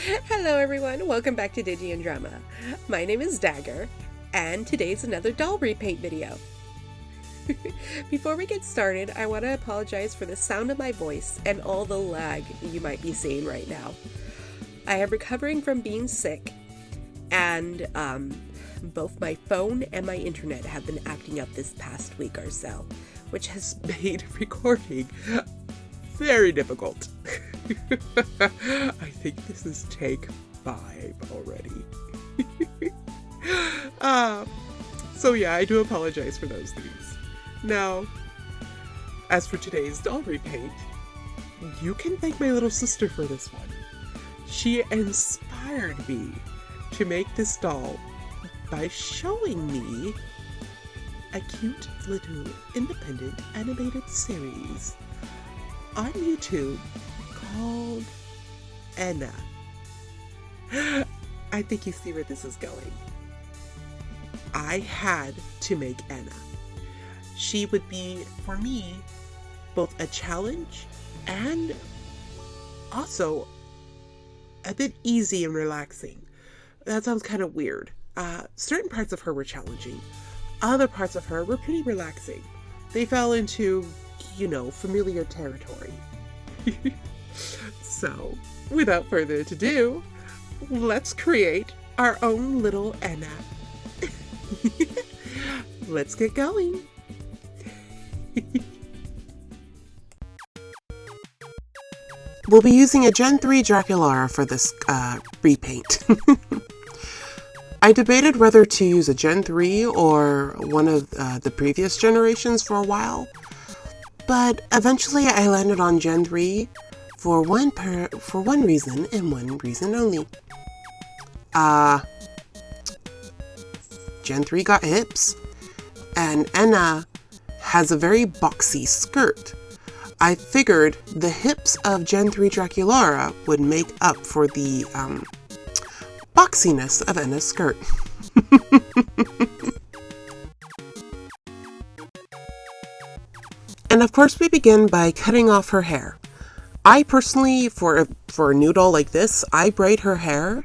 Hello everyone, welcome back to Digi and Drama. My name is Dagger, and today's another doll repaint video. Before we get started, I want to apologize for the sound of my voice and all the lag you might be seeing right now. I am recovering from being sick, and both my phone and my internet have been acting up this past week or so, which has made recording very difficult. I think this is take 5 already. So yeah, I do apologize for those things. Now, as for today's doll repaint, you can thank my little sister for this one. She inspired me to make this doll by showing me a cute little independent animated series on YouTube called ENA. I think you see where this is going. I had to make ENA. She would be, for me, both a challenge and also a bit easy and relaxing. That sounds kind of weird. Certain parts of her were challenging. Other parts of her were pretty relaxing. They fell into, familiar territory. So, without further ado, let's create our own little ENA. Let's get going. We'll be using a Gen 3 Draculaura for this repaint. I debated whether to use a Gen 3 or one of the previous generations for a while, but eventually I landed on Gen 3 for one reason and one reason only. Gen 3 got hips, and ENA has a very boxy skirt. I figured the hips of Gen 3 Draculaura would make up for the boxiness of ENA's skirt. And of course we begin by cutting off her hair. I personally, for a new doll like this, I braid her hair.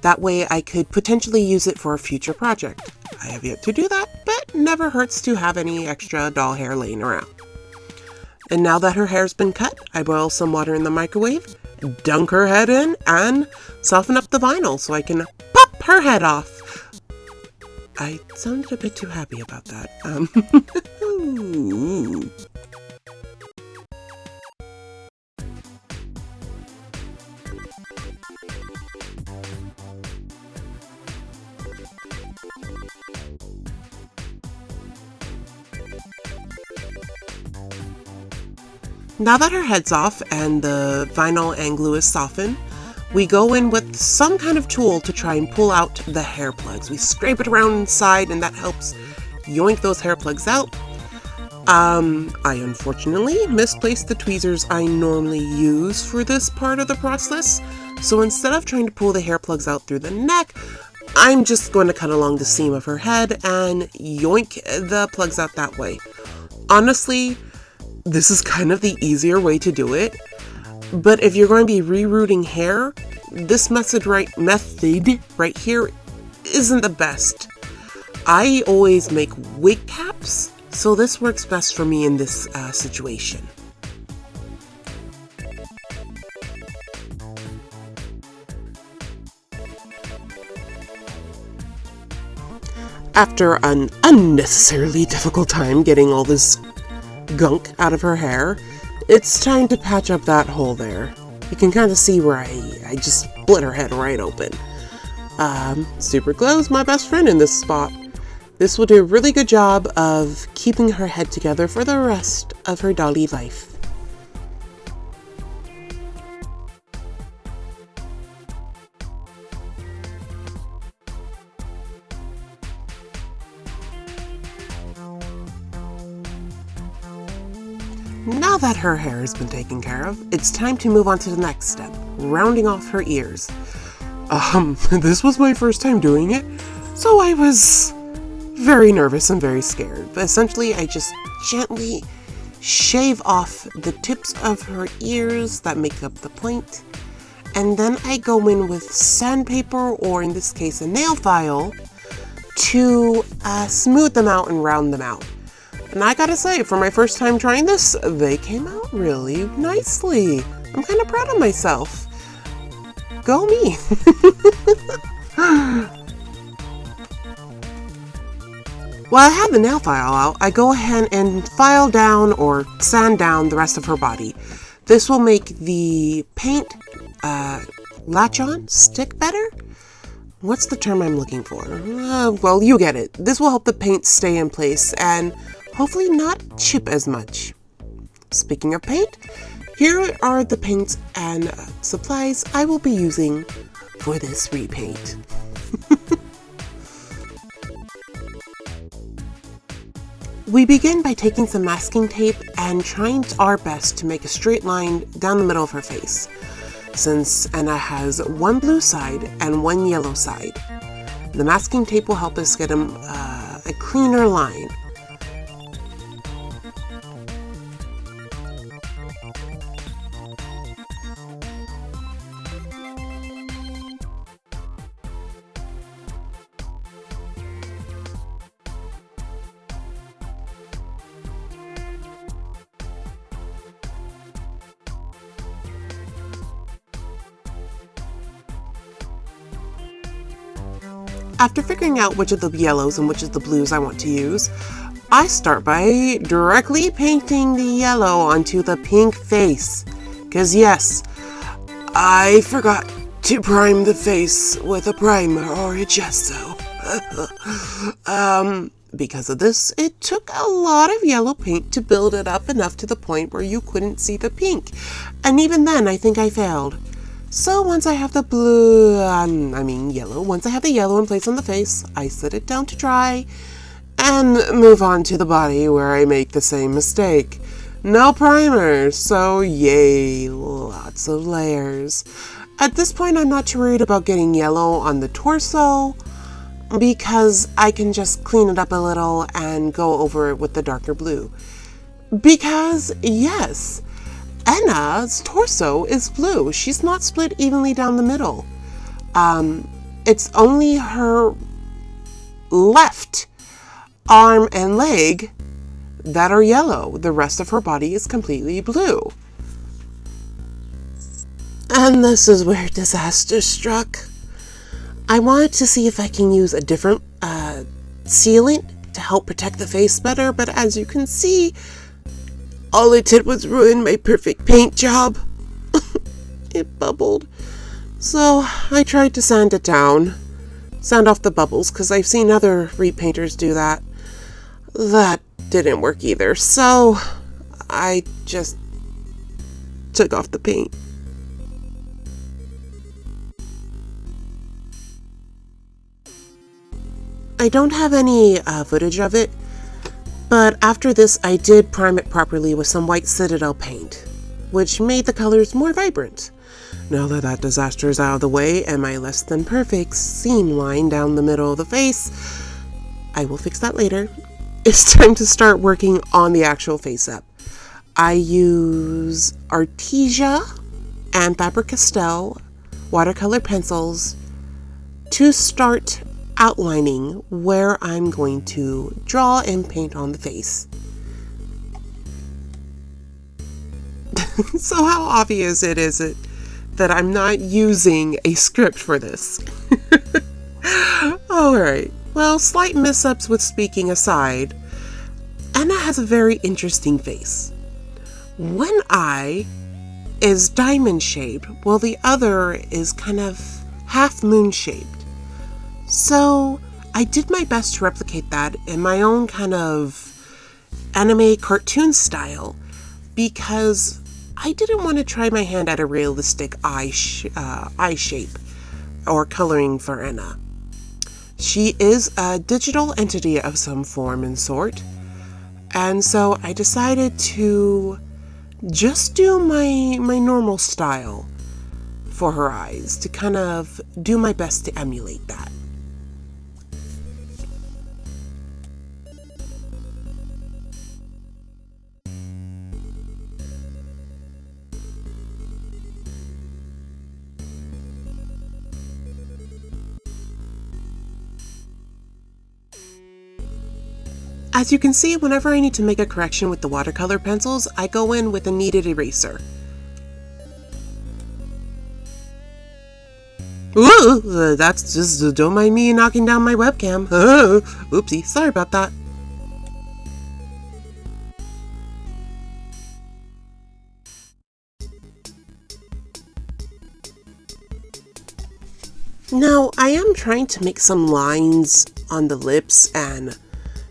That way I could potentially use it for a future project. I have yet to do that, but never hurts to have any extra doll hair laying around. And now that her hair's been cut, I boil some water in the microwave, dunk her head in, and soften up the vinyl so I can pop her head off. I sounded a bit too happy about that. Now that her head's off and the vinyl and glue is softened, we go in with some kind of tool to try and pull out the hair plugs. We scrape it around inside and that helps yoink those hair plugs out. I unfortunately misplaced the tweezers I normally use for this part of the process, so instead of trying to pull the hair plugs out through the neck, I'm just going to cut along the seam of her head and yoink the plugs out that way. Honestly, this is kind of the easier way to do it, but if you're going to be rerouting hair, this method right here isn't the best. I always make wig caps, so this works best for me in this situation. After an unnecessarily difficult time getting all this gunk out of her hair, it's time to patch up that hole there. You can kind of see where I just split her head right open. Super glue is my best friend in this spot. This will do a really good job of keeping her head together for the rest of her dolly life. Now that her hair has been taken care of, it's time to move on to the next step, rounding off her ears. This was my first time doing it, so I was very nervous and very scared. But essentially, I just gently shave off the tips of her ears that make up the point, and then I go in with sandpaper, or in this case a nail file, to smooth them out and round them out. And I gotta say, for my first time trying this, they came out really nicely. I'm kind of proud of myself. Go me! While I have the nail file out, I go ahead and file down or sand down the rest of her body. This will make the paint latch on, stick better? What's the term I'm looking for? Well, you get it. This will help the paint stay in place and hopefully not chip as much. Speaking of paint, here are the paints and supplies I will be using for this repaint. We begin by taking some masking tape and trying our best to make a straight line down the middle of her face, since ENA has one blue side and one yellow side. The masking tape will help us get a cleaner line. After figuring out which of the yellows and which of the blues I want to use, I start by directly painting the yellow onto the pink face. Cause yes, I forgot to prime the face with a primer or a gesso. Because of this, it took a lot of yellow paint to build it up enough to the point where you couldn't see the pink. And even then, I think I failed. So once I have the yellow, once I have the yellow in place on the face, I set it down to dry and move on to the body where I make the same mistake. No primer, so yay, lots of layers. At this point, I'm not too worried about getting yellow on the torso because I can just clean it up a little and go over it with the darker blue. Because, yes, ENA's torso is blue. She's not split evenly down the middle. It's only her left arm and leg that are yellow. The rest of her body is completely blue. And this is where disaster struck. I wanted to see if I can use a different sealant to help protect the face better, but as you can see, all it did was ruin my perfect paint job. It bubbled. So I tried to sand it down, sand off the bubbles, because I've seen other repainters do that. That didn't work either, so I just took off the paint. I don't have any footage of it, but after this I did prime it properly with some white Citadel paint, which made the colors more vibrant. Now that that disaster is out of the way and my less than perfect seam line down the middle of the face, I will fix that later. It's time to start working on the actual face up. I use Artesia and Faber-Castell watercolor pencils to start outlining where I'm going to draw and paint on the face. So how obvious is it that I'm not using a script for this? Alright, well, slight mishap with speaking aside, ENA has a very interesting face. One eye is diamond shaped, while the other is kind of half moon shaped. So I did my best to replicate that in my own kind of anime cartoon style, because I didn't want to try my hand at a realistic eye shape or coloring for ENA. She is a digital entity of some form and sort, and so I decided to just do my normal style for her eyes, to kind of do my best to emulate that. As you can see, whenever I need to make a correction with the watercolor pencils, I go in with a kneaded eraser. Ooh, that's just, don't mind me knocking down my webcam. Oopsie, sorry about that. Now, I am trying to make some lines on the lips and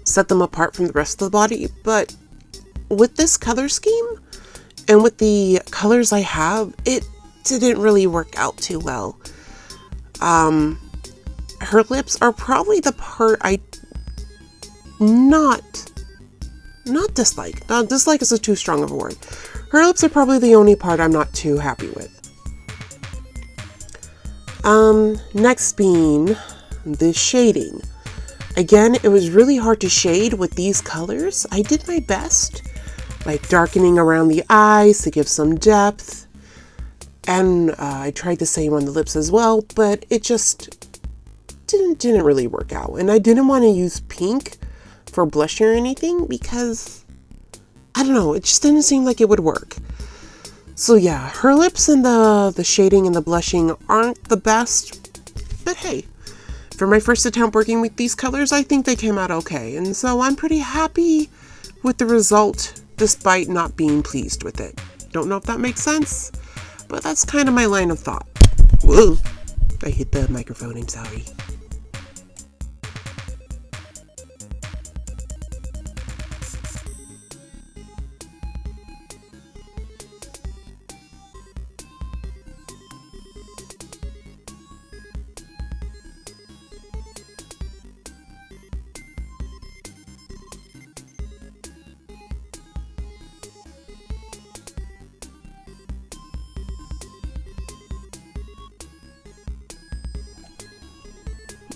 set them apart from the rest of the body, but with this color scheme and with the colors I have, it didn't really work out too well. Her lips are probably the part I not dislike. Dislike is too strong of a word. Her lips are probably the only part I'm not too happy with. Next being the shading. Again, it was really hard to shade with these colors. I did my best, like darkening around the eyes to give some depth. And I tried the same on the lips as well, but it just didn't really work out. And I didn't want to use pink for blushing or anything because, I don't know, it just didn't seem like it would work. So yeah, her lips and the shading and the blushing aren't the best, but hey, for my first attempt working with these colors, I think they came out okay. And so I'm pretty happy with the result despite not being pleased with it. Don't know if that makes sense, but that's kind of my line of thought. Whoa, I hit the microphone, I'm sorry.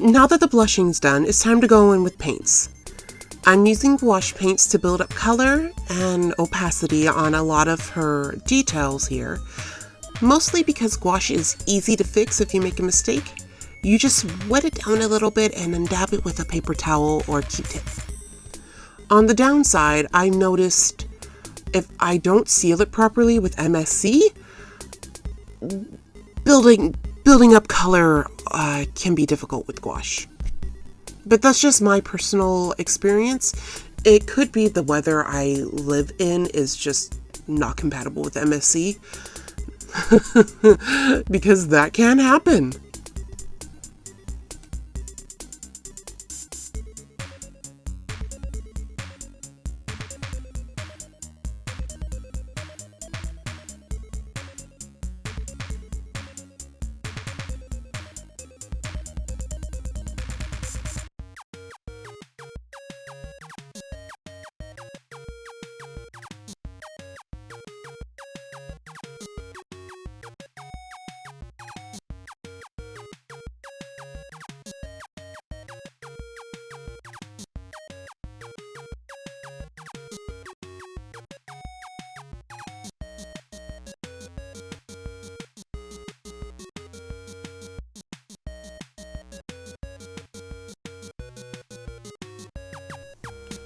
Now that the blushing's done, it's time to go in with paints. I'm using gouache paints to build up color and opacity on a lot of her details here, mostly because gouache is easy to fix if you make a mistake. You just wet it down a little bit and then dab it with a paper towel or Q-tip. On the downside, I noticed if I don't seal it properly with MSC, building up color can be difficult with gouache. But that's just my personal experience. It could be the weather I live in is just not compatible with MSC. Because that can happen.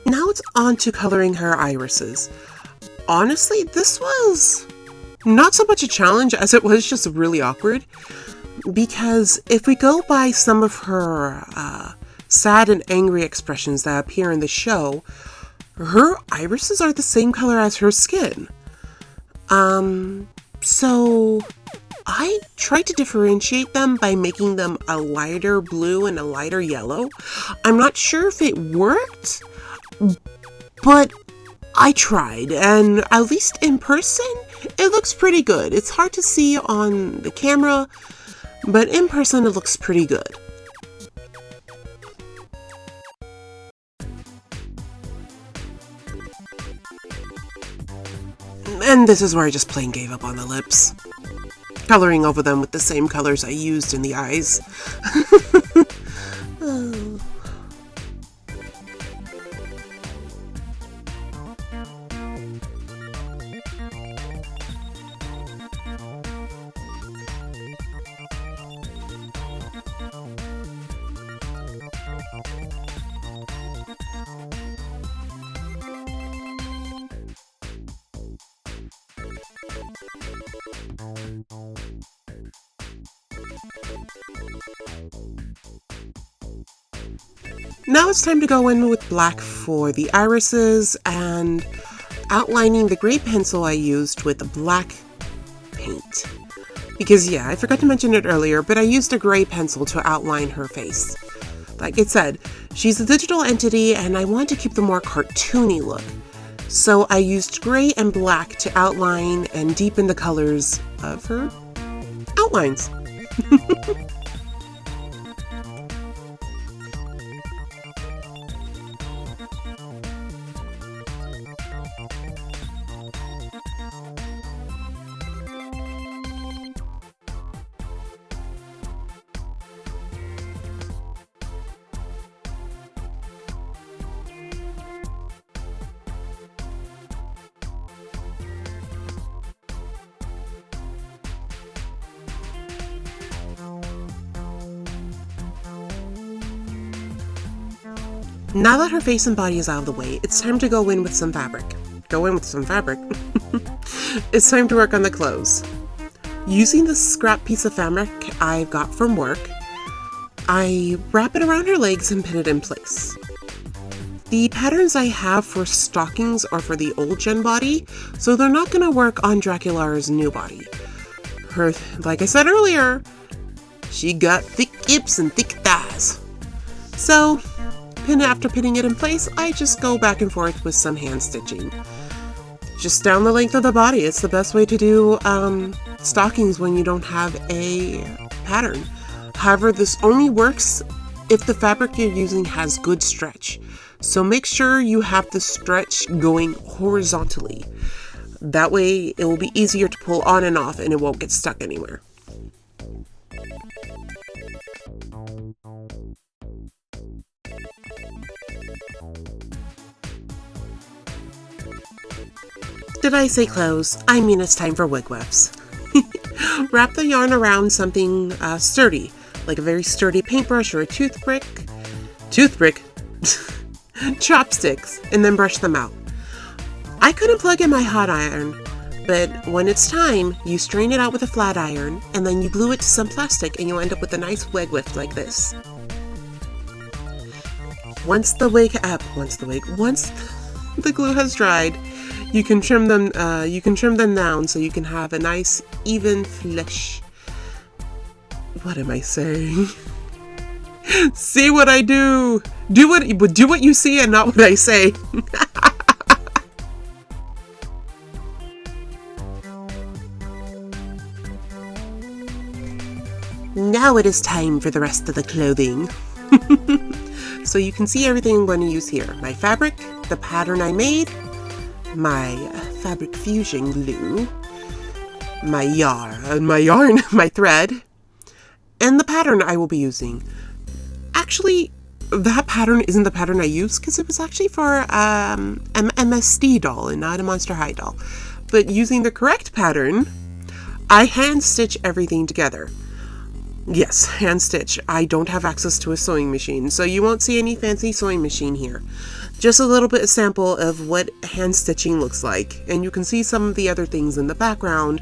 Now it's on to coloring her irises. Honestly, this was not so much a challenge as it was just really awkward, because if we go by some of her sad and angry expressions that appear in the show, her irises are the same color as her skin. So I tried to differentiate them by making them a lighter blue and a lighter yellow. I'm not sure if it worked, but I tried, and at least in person, it looks pretty good. It's hard to see on the camera, but in person, it looks pretty good. And this is where I just plain gave up on the lips, coloring over them with the same colors I used in the eyes. Oh. Now it's time to go in with black for the irises and outlining the gray pencil I used with the black paint. Because yeah, I forgot to mention it earlier, but I used a gray pencil to outline her face. Like it said, she's a digital entity and I want to keep the more cartoony look. So I used gray and black to outline and deepen the colors of her outlines. Now that her face and body is out of the way, it's time to go in with some fabric. It's time to work on the clothes. Using this scrap piece of fabric I got from work, I wrap it around her legs and pin it in place. The patterns I have for stockings are for the old gen body, so they're not going to work on Dracula's new body. Her, like I said earlier, she got thick hips and thick thighs. So, after pinning it in place, I just go back and forth with some hand stitching. Just down the length of the body. It's the best way to do stockings when you don't have a pattern. However, this only works if the fabric you're using has good stretch. So make sure you have the stretch going horizontally. That way it will be easier to pull on and off and it won't get stuck anywhere. Did I say clothes? I mean it's time for wig whips. Wrap the yarn around something sturdy, like a very sturdy paintbrush or a toothpick, chopsticks, and then brush them out. I couldn't plug in my hot iron, but when it's time, you strain it out with a flat iron, and then you glue it to some plastic, and you'll end up with a nice wig whip like this. Once the glue has dried, you can trim them down so you can have a nice even flesh. What am I saying? See what I do. Do what you see and not what I say. Now it is time for the rest of the clothing. So you can see everything I'm going to use here. My fabric, the pattern I made, my fabric fusion glue, my yarn, my thread, and the pattern I will be using. Actually, that pattern isn't the pattern I used because it was actually for an MSD doll and not a Monster High doll. But using the correct pattern, I hand stitch everything together. Yes, hand stitch. I don't have access to a sewing machine, so you won't see any fancy sewing machine here. Just a little bit of sample of what hand stitching looks like, and you can see some of the other things in the background,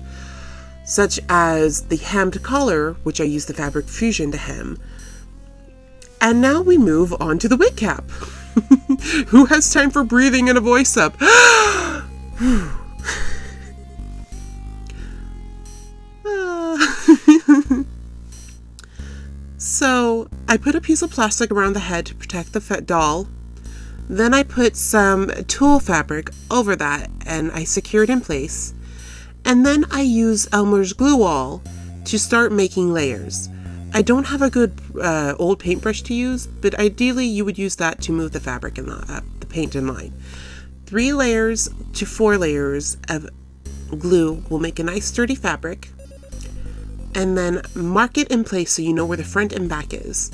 such as the hemmed collar, which I use the fabric fusion to hem. And now we move on to the wig cap. Who has time for breathing and a voice up? So I put a piece of plastic around the head to protect the doll. Then I put some tulle fabric over that and I secure it in place. And then I use Elmer's glue wall to start making layers. I don't have a good old paintbrush to use, but ideally you would use that to move the fabric and the paint in line. 3 layers to 4 layers of glue will make a nice sturdy fabric. And then mark it in place so you know where the front and back is.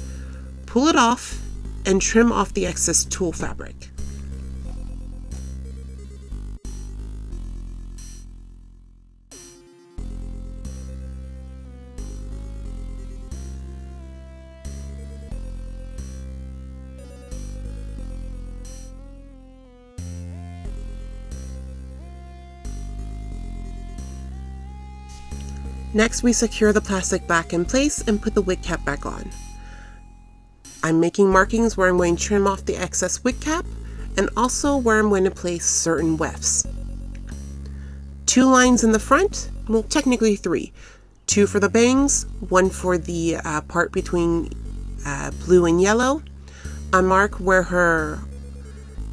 Pull it off and trim off the excess tulle fabric. Next, we secure the plastic back in place and put the wig cap back on. I'm making markings where I'm going to trim off the excess wig cap and also where I'm going to place certain wefts. 2 lines in the front, well, technically 3. 2 for the bangs, 1 for the part between blue and yellow, a mark where her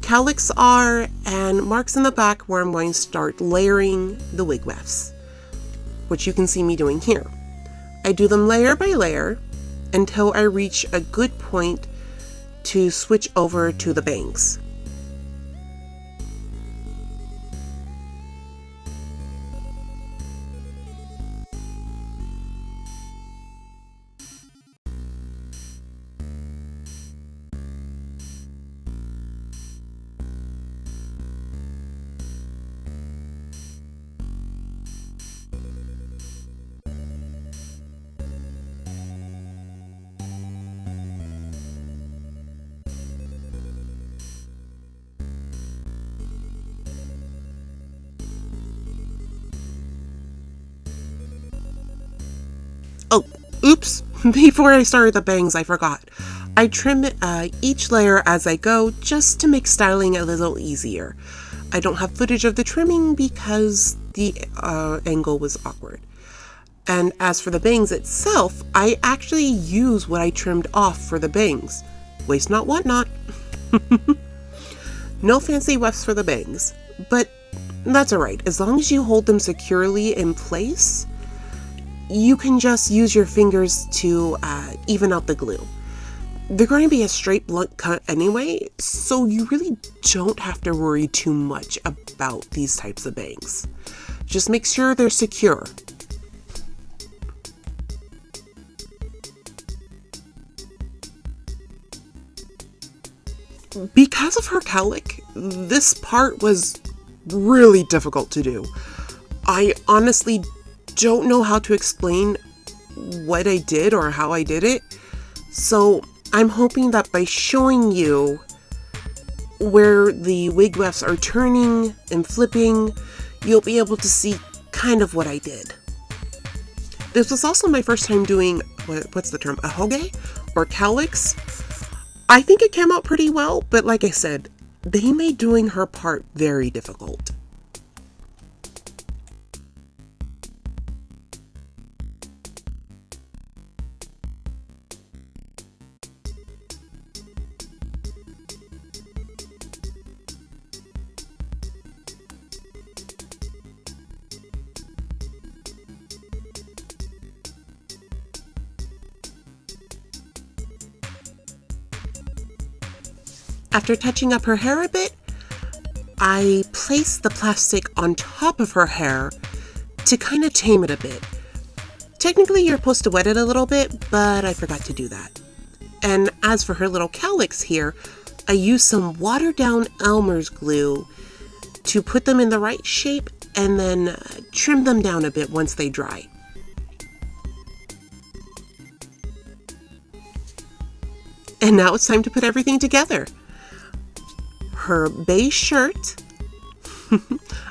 cowlicks are, and marks in the back where I'm going to start layering the wig wefts, which you can see me doing here. I do them layer by layer until I reach a good point to switch over to the bangs. Oh, oops, before I started the bangs, I forgot. I trim each layer as I go just to make styling a little easier. I don't have footage of the trimming because the angle was awkward. And as for the bangs itself, I actually use what I trimmed off for the bangs. Waste not, want not. No fancy wefts for the bangs, but that's alright. As long as you hold them securely in place, you can just use your fingers to even out the glue. They're going to be a straight blunt cut anyway, so you really don't have to worry too much about these types of bangs. Just make sure they're secure. Because of her cowlick, this part was really difficult to do. I honestly don't know how to explain what I did or how I did it, so I'm hoping that by showing you where the wig wefts are turning and flipping, you'll be able to see kind of what I did. This was also my first time doing, what's the term, a hoge or cowlicks. I think it came out pretty well, but like I said, they made doing her part very difficult. After touching up her hair a bit, I placed the plastic on top of her hair to kind of tame it a bit. Technically, you're supposed to wet it a little bit, but I forgot to do that. And as for her little cowlicks here, I used some watered down Elmer's glue to put them in the right shape and then trim them down a bit once they dry. And now it's time to put everything together. Her beige shirt,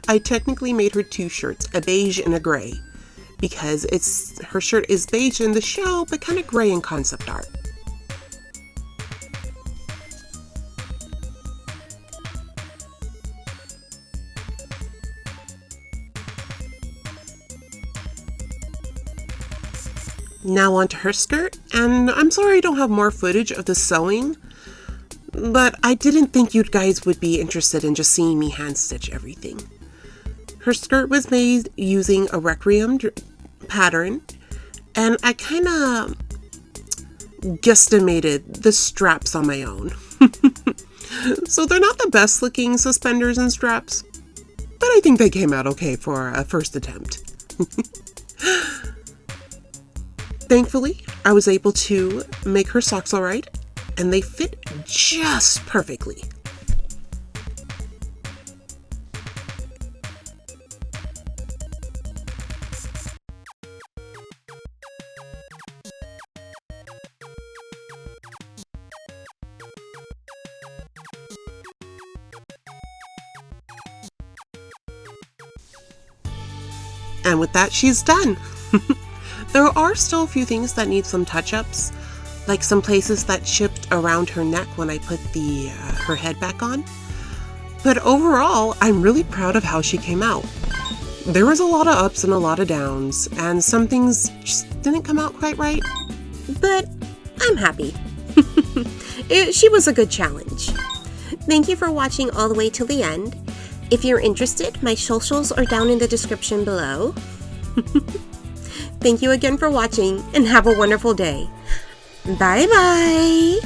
I technically made her 2 shirts, a beige and a gray, because her shirt is beige in the show, but kind of gray in concept art. Now onto her skirt, and I'm sorry I don't have more footage of the sewing, but I didn't think you guys would be interested in just seeing me hand stitch everything. Her skirt was made using a Requiem pattern, and I kind of guesstimated the straps on my own. So they're not the best looking suspenders and straps, but I think they came out okay for a first attempt. Thankfully, I was able to make her socks all right, and they fit just perfectly. And with that, she's done. There are still a few things that need some touch-ups, like some places that chipped around her neck when I put her head back on. But overall, I'm really proud of how she came out. There was a lot of ups and a lot of downs, and some things just didn't come out quite right. But I'm happy. She was a good challenge. Thank you for watching all the way till the end. If you're interested, my socials are down in the description below. Thank you again for watching, and have a wonderful day. Bye-bye!